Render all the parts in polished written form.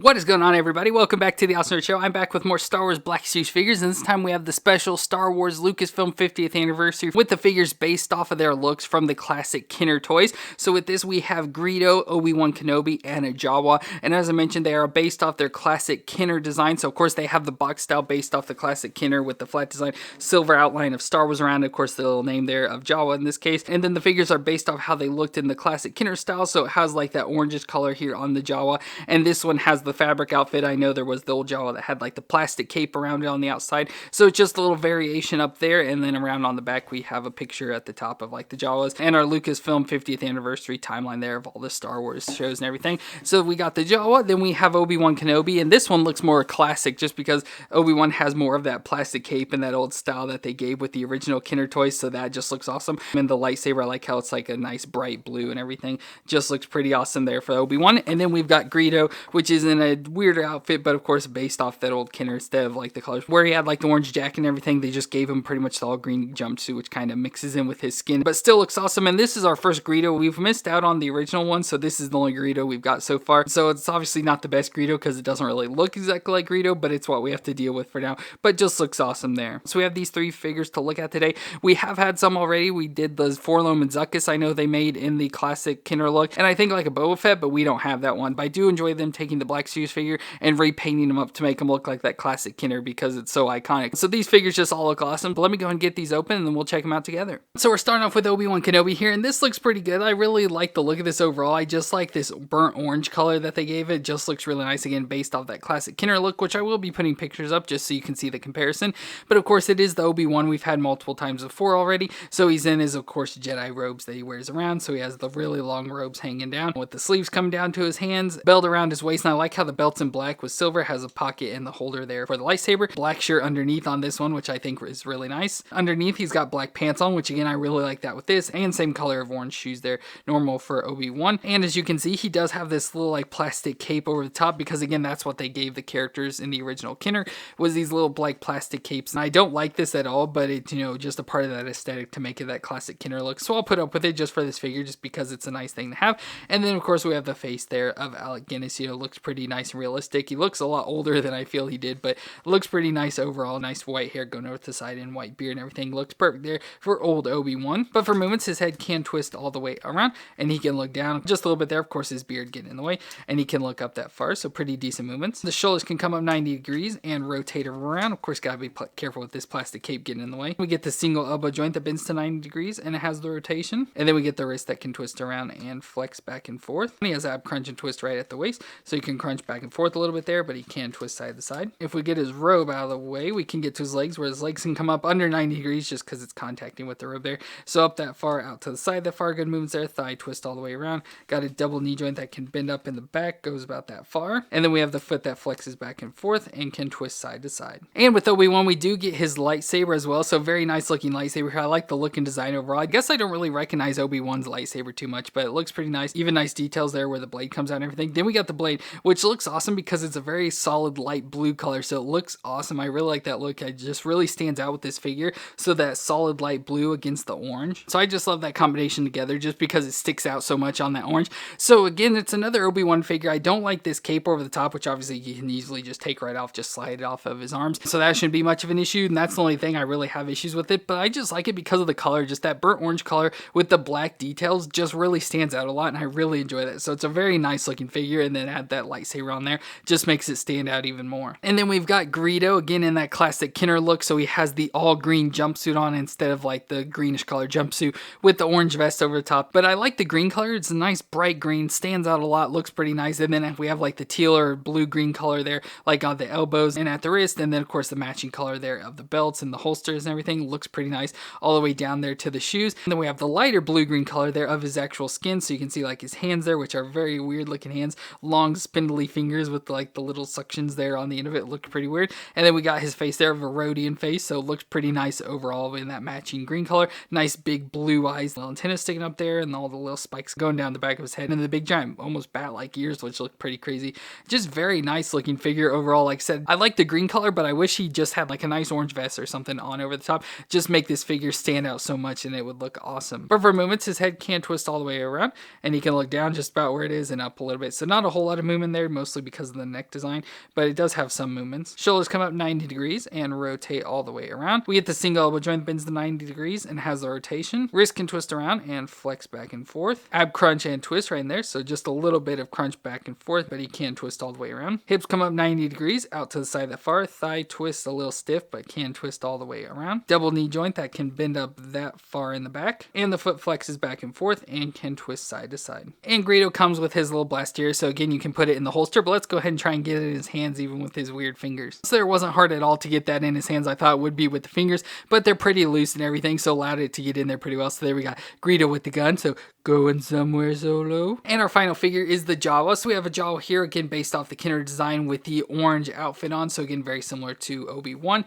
What is going on, everybody? Welcome back to the Awesome Nerd Show. I'm back with more Star Wars Black Series figures, and this time we have the special Star Wars Lucasfilm 50th anniversary with the figures based off of their looks from the classic Kenner toys. So with this, we have Greedo, Obi-Wan Kenobi, and a Jawa, and as I mentioned, they are based off their classic Kenner design. So of course, they have the box style based off the classic Kenner with the flat design, silver outline of Star Wars around it, of course, the little name there of Jawa in this case, and then the figures are based off how they looked in the classic Kenner style, so it has like that orangish color here on the Jawa, and this one has the fabric outfit. I know there was the old Jawa that had like the plastic cape around it on the outside, so it's just a little variation up there, and then around on the back we have a picture at the top of like the Jawas and our Lucasfilm 50th anniversary timeline there of all the Star Wars shows and everything. So we got the Jawa, then we have Obi-Wan Kenobi, and this one looks more classic just because Obi-Wan has more of that plastic cape and that old style that they gave with the original Kenner toys, so that just looks awesome. And the lightsaber, I like how it's like a nice bright blue and everything, just looks pretty awesome there for Obi-Wan. And then we've got Greedo, which is in a weirder outfit, but of course based off that old Kenner instead of like the colors where he had like the orange jacket and everything. They just gave him pretty much the all green jumpsuit, which kind of mixes in with his skin, but still looks awesome. And this is our first Greedo. We've missed out on the original one, so this is the only Greedo we've got so far. So it's obviously not the best Greedo because it doesn't really look exactly like Greedo, but it's what we have to deal with for now, but just looks awesome there. So we have these three figures to look at today. We have had some already. We did the Forlom and Zuckuss, I know they made in the classic Kenner look, and I think like a Boba Fett, but we don't have that one. But I do enjoy them taking the Black Series figure and repainting them up to make them look like that classic Kenner because it's so iconic. So these figures just all look awesome. But let me go and get these open and then we'll check them out together. So we're starting off with Obi-Wan Kenobi here, and this looks pretty good. I really like the look of this overall. I just like this burnt orange color that they gave it. Just looks really nice, again based off that classic Kenner look, which I will be putting pictures up just so you can see the comparison. But of course it is the Obi-Wan we've had multiple times before already. So he's in his, of course, Jedi robes that he wears around. So he has the really long robes hanging down with the sleeves coming down to his hands, belt around his waist, and I like how the belt's in black with silver, has a pocket and the holder there for the lightsaber. Black shirt underneath on this one, which I think is really nice. Underneath he's got black pants on, which again I really like that with this, and same color of orange shoes there, normal for Obi-Wan. And as you can see, he does have this little like plastic cape over the top because again that's what they gave the characters in the original Kenner, was these little black plastic capes. And I don't like this at all, but it's, you know, just a part of that aesthetic to make it that classic Kenner look. So I'll put up with it just for this figure, just because it's a nice thing to have. And then of course we have the face there of Alec Guinness. You know, looks pretty nice and realistic. He looks a lot older than I feel he did, but looks pretty nice overall. Nice white hair going over to the side and white beard and everything. Looks perfect there for old Obi-Wan. But for movements, his head can twist all the way around and he can look down just a little bit there. Of course, his beard getting in the way, and he can look up that far. So pretty decent movements. The shoulders can come up 90 degrees and rotate around. Of course, gotta be careful with this plastic cape getting in the way. We get the single elbow joint that bends to 90 degrees and it has the rotation. And then we get the wrist that can twist around and flex back and forth. And he has ab crunch and twist right at the waist, so you can crunch back and forth a little bit there, but he can twist side to side. If we get his robe out of the way, we can get to his legs, where his legs can come up under 90 degrees just because it's contacting with the robe there. So up that far, out to the side that far, good movements there. Thigh twist all the way around. Got a double knee joint that can bend up in the back, goes about that far. And then we have the foot that flexes back and forth and can twist side to side. And with Obi-Wan, we do get his lightsaber as well. So very nice looking lightsaber here. I like the look and design overall. I guess I don't really recognize Obi-Wan's lightsaber too much, but it looks pretty nice. Even nice details there where the blade comes out and everything. Then we got the blade, which looks awesome because it's a very solid light blue color. So it looks awesome. I really like that look. It just really stands out with this figure. So that solid light blue against the orange. So I just love that combination together just because it sticks out so much on that orange. So again, it's another Obi-Wan figure. I don't like this cape over the top, which obviously you can easily just take right off, just slide it off of his arms. So that shouldn't be much of an issue. And that's the only thing I really have issues with it. But I just like it because of the color. Just that burnt orange color with the black details just really stands out a lot. And I really enjoy that. So it's a very nice looking figure. And then add that lightsaber on there, just makes it stand out even more. And then we've got Greedo again in that classic Kenner look. So he has the all green jumpsuit on instead of like the greenish color jumpsuit with the orange vest over the top. But I like the green color. It's a nice bright green, stands out a lot, looks pretty nice. And then we have like the teal or blue green color there, like on the elbows and at the wrist. And then of course the matching color there of the belts and the holsters and everything looks pretty nice all the way down there to the shoes. And then we have the lighter blue green color there of his actual skin. So you can see like his hands there, which are very weird looking hands, long spindly fingers with like the little suctions there on the end of it. Looked pretty weird. And then we got his face there of a Rodian face. So it looks pretty nice overall in that matching green color. Nice big blue eyes, little antennas sticking up there, and all the little spikes going down the back of his head, and the big giant almost bat-like ears, which look pretty crazy. Just very nice looking figure overall. Like I said, I like the green color, but I wish he just had like a nice orange vest or something on over the top. Just make this figure stand out so much and it would look awesome. But for movements, his head can twist all the way around and he can look down just about where it is and up a little bit. So not a whole lot of movement there. mostly because of the neck design, but it does have some movements. Shoulders come up 90 degrees and rotate all the way around. We get the single elbow joint that bends to 90 degrees and has the rotation. Wrist can twist around and flex back and forth. Ab crunch and twist right in there, so just a little bit of crunch back and forth, but he can twist all the way around. Hips come up 90 degrees out to the side that far. Thigh twist a little stiff, but can twist all the way around. Double knee joint that can bend up that far in the back. And the foot flexes back and forth and can twist side to side. And Greedo comes with his little blaster, so again, you can put it in the holster, but let's go ahead and try and get it in his hands even with his weird fingers. So it wasn't hard at all to get that in his hands. I thought it would be with the fingers, but they're pretty loose and everything, so allowed it to get in there pretty well. So there we got Greedo with the gun, so going somewhere solo. And our final figure is the Jawa. So we have a Jawa here, again based off the Kenner design with the orange outfit on, so again very similar to Obi-Wan.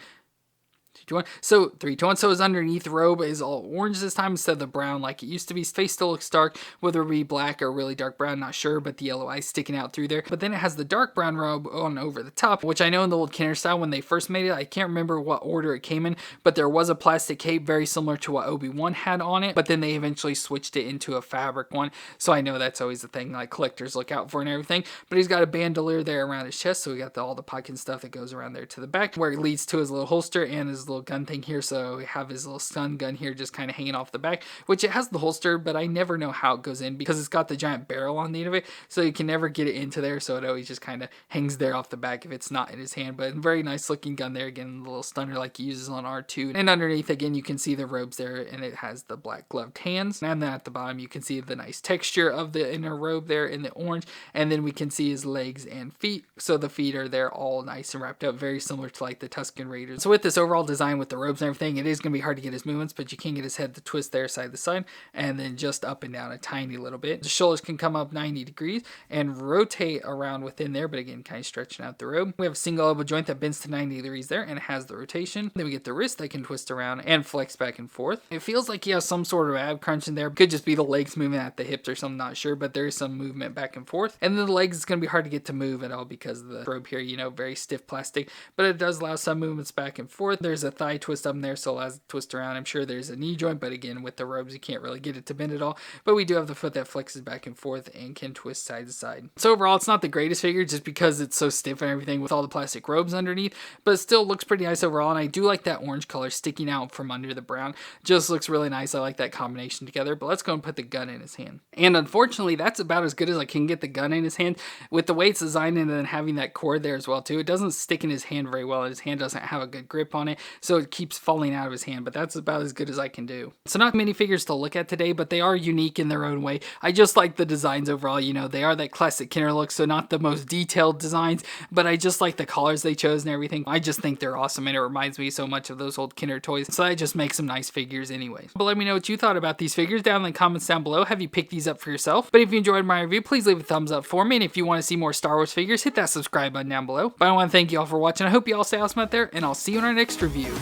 2, 1. So 3, 2, 1. So his underneath robe is all orange this time instead of the brown like it used to be. His face still looks dark, whether it be black or really dark brown, not sure, but the yellow eyes sticking out through there. But then it has the dark brown robe on over the top, which I know in the old Kenner style when they first made it, I can't remember what order it came in, but there was a plastic cape very similar to what Obi-Wan had on it, but then they eventually switched it into a fabric one. So I know that's always the thing like collectors look out for and everything. But he's got a bandolier there around his chest, so we got all the pocket and stuff that goes around there to the back, where it leads to his little holster and his little gun thing here. So we have his little stun gun here just kind of hanging off the back, which it has the holster, but I never know how it goes in because it's got the giant barrel on the end of it, so you can never get it into there, so it always just kind of hangs there off the back if it's not in his hand. But very nice looking gun there, again the little stunner like he uses on R2. And underneath again you can see the robes there, and it has the black gloved hands, and then at the bottom you can see the nice texture of the inner robe there in the orange, and then we can see his legs and feet, so the feet are there all nice and wrapped up, very similar to like the Tusken Raiders. So with this overall design with the robes and everything, it is going to be hard to get his movements, but you can get his head to twist there side to side and then just up and down a tiny little bit. The shoulders can come up 90 degrees and rotate around within there, but again kind of stretching out the robe. We have a single elbow joint that bends to 90 degrees there and it has the rotation. Then we get the wrist that can twist around and flex back and forth. It feels like he has some sort of ab crunch in there. Could just be the legs moving at the hips or something, not sure, but there is some movement back and forth. And then the legs is going to be hard to get to move at all because of the robe here, you know, very stiff plastic, but it does allow some movements back and forth. There's a thigh twist up in there, so it allows it to twist around. I'm sure there's a knee joint, but again with the robes you can't really get it to bend at all. But we do have the foot that flexes back and forth and can twist side to side. So overall it's not the greatest figure just because it's so stiff and everything with all the plastic robes underneath, but it still looks pretty nice overall. And I do like that orange color sticking out from under the brown, just looks really nice. I like that combination together. But let's go and put the gun in his hand, and unfortunately that's about as good as I can get the gun in his hand with the way it's designed, and then having that cord there as well too. It doesn't stick in his hand very well, and his hand doesn't have a good grip on it, so it keeps falling out of his hand, but that's about as good as I can do. So not many figures to look at today, but they are unique in their own way. I just like the designs overall, you know, they are that classic Kenner look, so not the most detailed designs, but I just like the colors they chose and everything. I just think they're awesome, and it reminds me so much of those old Kenner toys, so I just make some nice figures anyway. But let me know what you thought about these figures down in the comments down below. Have you picked these up for yourself? But if you enjoyed my review, please leave a thumbs up for me, and if you want to see more Star Wars figures, hit that subscribe button down below. But I want to thank you all for watching. I hope you all stay awesome out there, and I'll see you in our next review.